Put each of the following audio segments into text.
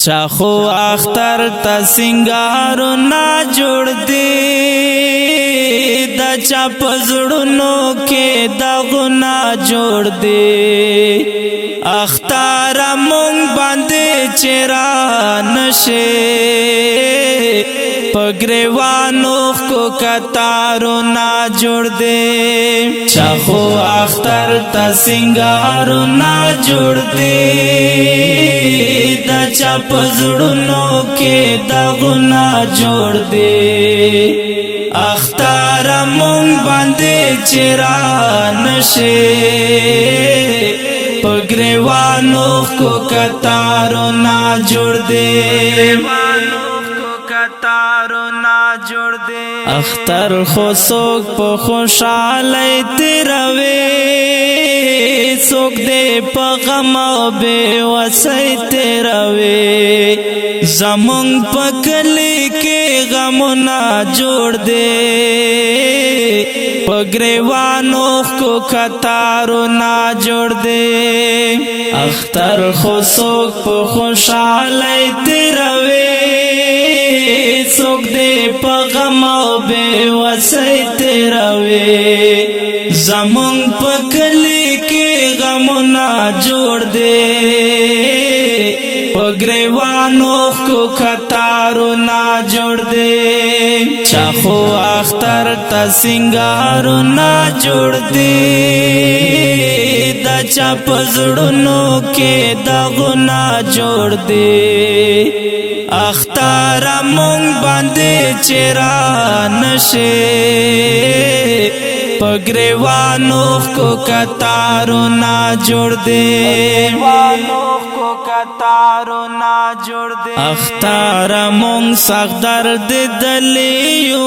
چاخو اختر تا سنگارو نا جوړ دی دا چا پزړونو کې دا غنا جوړ دی اختر مونږ باندې چیرې نشه پګریوانو کو کتارو نا جوړ دی چاخو اختر تا سنگارو نا جوړ دی دا چا پزړونو کې دا غنا جوړ دی اختر مونږ باندې چیرې نشه پګریوانو کو کتارو نا جوړ دی اختر خو سوک په خوشاله تیروي سوک دې په غم او بے وسۍ تیروي زمونږ په کلی کې غمونه جوړ دي پګریوانو کو کتارو نا جوړ دي اختر خو سوک په خوشاله تیروي سوک دے پا غم او بے وسۍ تیروي زمونږ په کلی کې غمونه جوړ دي پګریوانو کو کتارو نا جوړ دي چاخو اختر تا سنگارو نا جوړ دي دا چا پزړونو کې دا غنا جوړ دي اختر مونږ باندې چیرې نشه پګریوانو کو کتارو نا جوړ دي اختر مونږ سخدر دې دلیو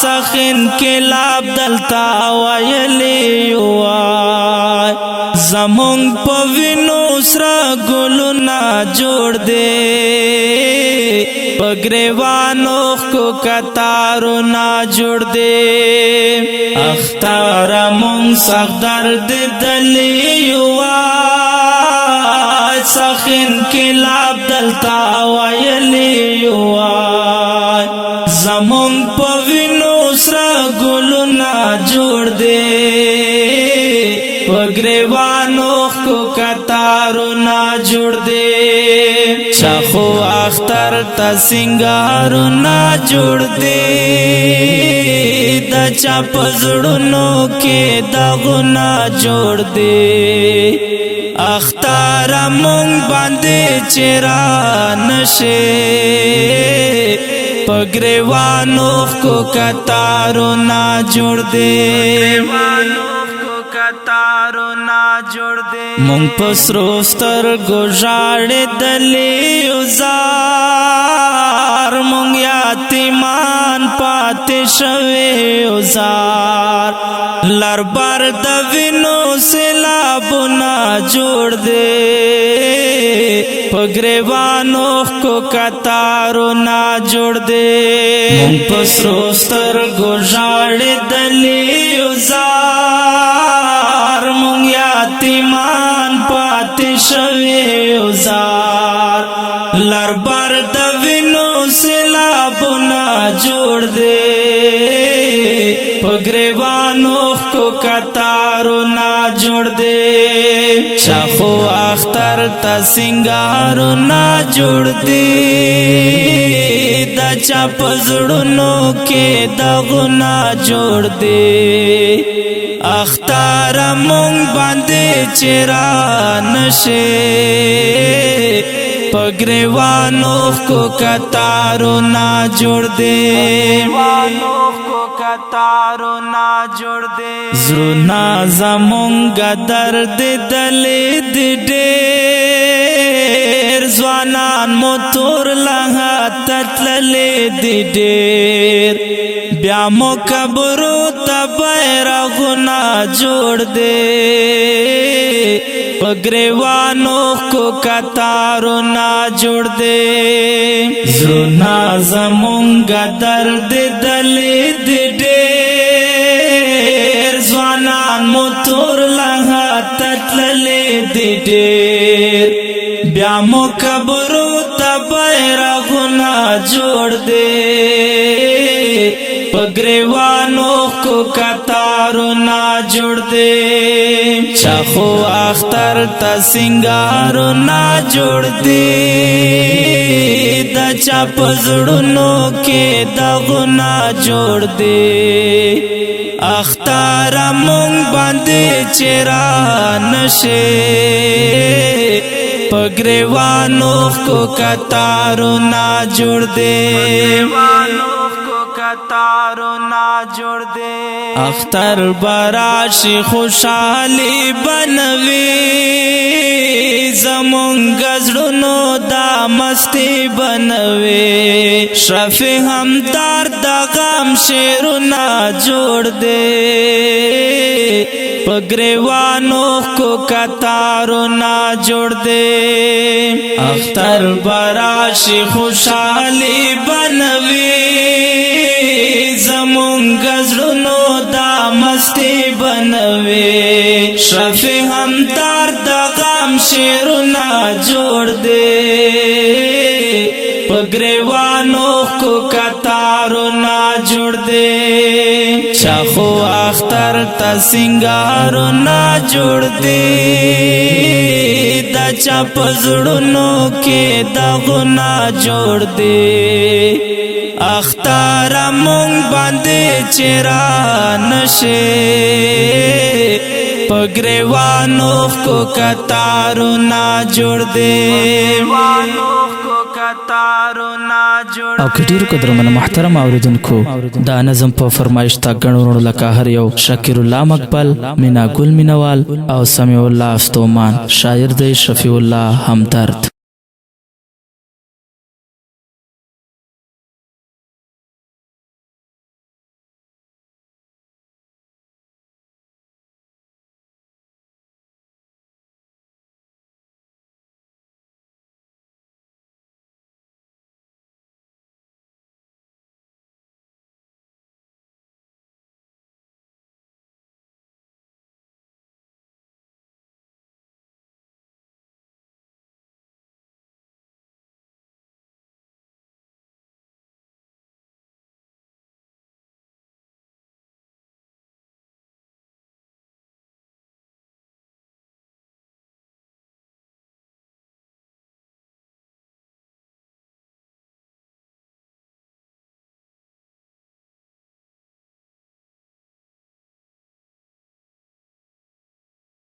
سخن کلاب دلتا ویلیو زمونږ په وینو سره ګلونه جوړ دي پګریوانو کو کتارو نا جوړ دي اختر مونږ سخدر دې دلیو سخن کلاب دلتا ویلیو زمونږ په وینو سره ګلونه جوړ دي پګریوانو کو کتارو نا جوړ دي چاخو اختر تا سنگارو نا جوړ دي دا چا پزړونو کې دا غنا جوړ دي اختر مونږ باندې چیرې نشه پګریوانو کو کتارو نا جوړ دي مونږ پسرو سترګو ژاړې دلیو زار مونږ یتیمان پاتې شوي زار لر بر د وینو سیلابونه جوړ دي پګریوانو کو کتارو نا جوړ دي مونږ پسرو سترګو ژاړې دلیو زار مونږ یتیمان پاتې شوي زار لر بر د وینو سیلابونه جوړ دي پګریوانو کو کتارو نا جوړ دي چاخو اختر تا سنگارو نا جوړ دي دا چا پزړونو کې دا غنا جوړ دي اختر مونږ باندې چیرې نشه پګریوانو کو کتارو نا جوړ دي زړونه زمونږ درد دلې ډېر ځوانان مو تور لها تتللې ډېر بیا مو قبرو ته بیرغونه جوړ دي پګریوانو کو کتارو نا جوړ دي زړونه زمونږ درد دلې ډېر ځوانان مو تور لها تتللې ډېر بیا جامو کبرو تا بیرغنا جوړ دے پگریوانو کو کتارو نا جوړ دے چاخو اختر تا سنگارو نا جوړ دے دا چا پزړونو کې دغنا جوړ دے اختر مونږ باندې چیرې نشه پگریوانو کو کتارو نا جوړ دے کتارو نا جوړ دے اختر براشی خوشحالی بنوی زمونږ زړونو دا مستی بنوي شفیع همدار د غم شعرونه جوړ دے پگریوانو کو کتارو نا جوړ دے اختر براشی خوشحالی بنوی زمونږ زړونو دا مستی بنوي شفیع همدار د غم شعرونه جوړ دے پگریوانو کو کتارو نا جوړ دے چاخو اختر تا سنگارو نا جوړ دے دا چا پزړونو کې دغنا جوړ دے اختر مونږ باندې چیرې نشه پگریوانو کو کتارو نا جوړ دے او کډیرو قدرمن محترم اوریدونکو دا نظم په فرمایش تا غنورو لکه هر یو شکر الله مقبل مینا ګل مینوال او سمیع الله استومان شاعر دی شفیع الله همدرد